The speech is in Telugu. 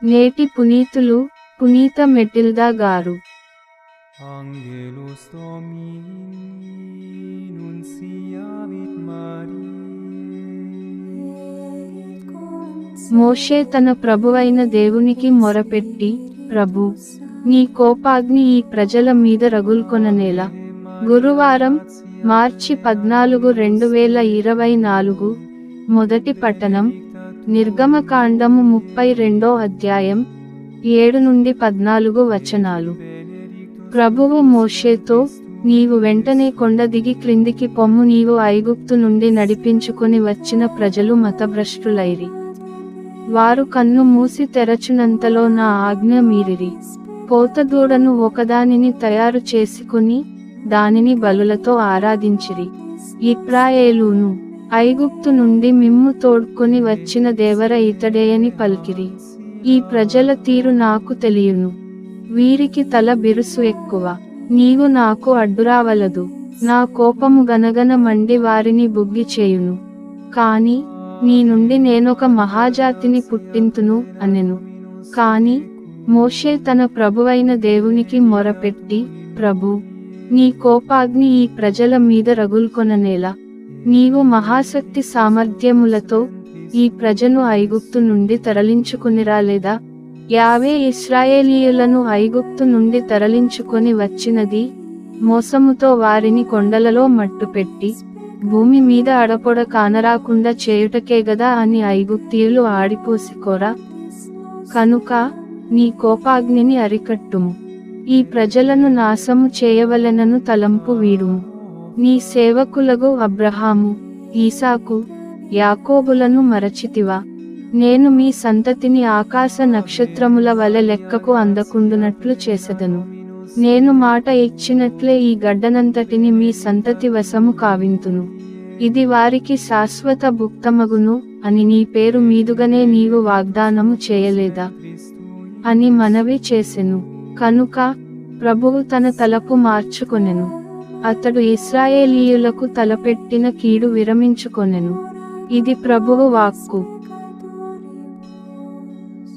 నేటి పునీతులు పునీత మెటిల్దా గారు. Angelus Domini nunciavit Mariae. మోషే తన ప్రభువైన దేవునికి మొరపెట్టి, ప్రభు, నీ కోపాగ్ని ఈ ప్రజల మీద రగుల్కొననేలా. గురువారం, మార్చి 14, 2024. మొదటి పట్టణం, నిర్గమకాండము 32వ అధ్యాయం, 7-14 వచనాలు. ప్రభువు మోషేతో, నీవు వెంటనే కొండ దిగి క్రిందికి పొమ్ము, నీవు ఐగుప్తు నుండి నడిపించుకొని వచ్చిన ప్రజలు మతభ్రష్టులైరి. వారు కన్ను మూసి తెరచునంతలో నా ఆజ్ఞ మీరిరి. పోతదూడను ఒకదానిని తయారు చేసుకుని దానిని బలులతో ఆరాధించిరి. ఇశ్రాయేలును, ఐగుప్తు నుండి మిమ్ము తోడ్కొని వచ్చిన దేవర ఇతడేయని పలికిరి. ఈ ప్రజల తీరు నాకు తెలియును. వీరికి తల బిరుసు ఎక్కువ. నీవు నాకు అడ్డురావలదు. నా కోపము గనగన మండి వారిని బుగ్గి చేయును. కాని నీ నుండి నేనొక మహాజాతిని పుట్టింతును అనెను. కాని మోషే తన ప్రభువైన దేవునికి మొరపెట్టి, ప్రభు, నీ కోపాగ్ని ఈ ప్రజల మీద రగుల్కొననేలా. నీవు మహాశక్తి సామర్థ్యములతో ఈ ప్రజను ఐగుప్తు నుండి తరలించుకునిరాలేదా? యావే ఇశ్రాయేలీయులను ఐగుప్తు నుండి తరలించుకొని వచ్చినది మోసముతో వారిని కొండలలో మట్టుపెట్టి భూమి మీద అడపొడ కానరాకుండా చేయుటకే గదా అని ఐగుప్తీయులు ఆడిపోసికోరా. కనుక నీ కోపాగ్నిని అరికట్టుము. ఈ ప్రజలను నాశము చేయవలెనను తలంపు వీడుము. నీ సేవకులగు అబ్రహాము, ఈసాకు, యాకోబులను మరచితివా? నేను మీ సంతతిని ఆకాశ నక్షత్రముల వలె లెక్కకు అందకుండునట్లు చేసెదను. నేను మాట ఇచ్చినట్లే ఈ గడ్డనంతటిని మీ సంతతి వశము కావింతును. ఇది వారికి శాశ్వత భుక్తమగును అని నీ పేరు మీదుగనే నీవు వాగ్దానము చేయలేదా అని మనవి చేసెను. కనుక ప్రభువు తన తలపు మార్చుకొనెను. అతడు ఇశ్రాయేలీయులకు తలపెట్టిన కీడు విరమించుకొనెను. ఇది ప్రభువు వాక్కు.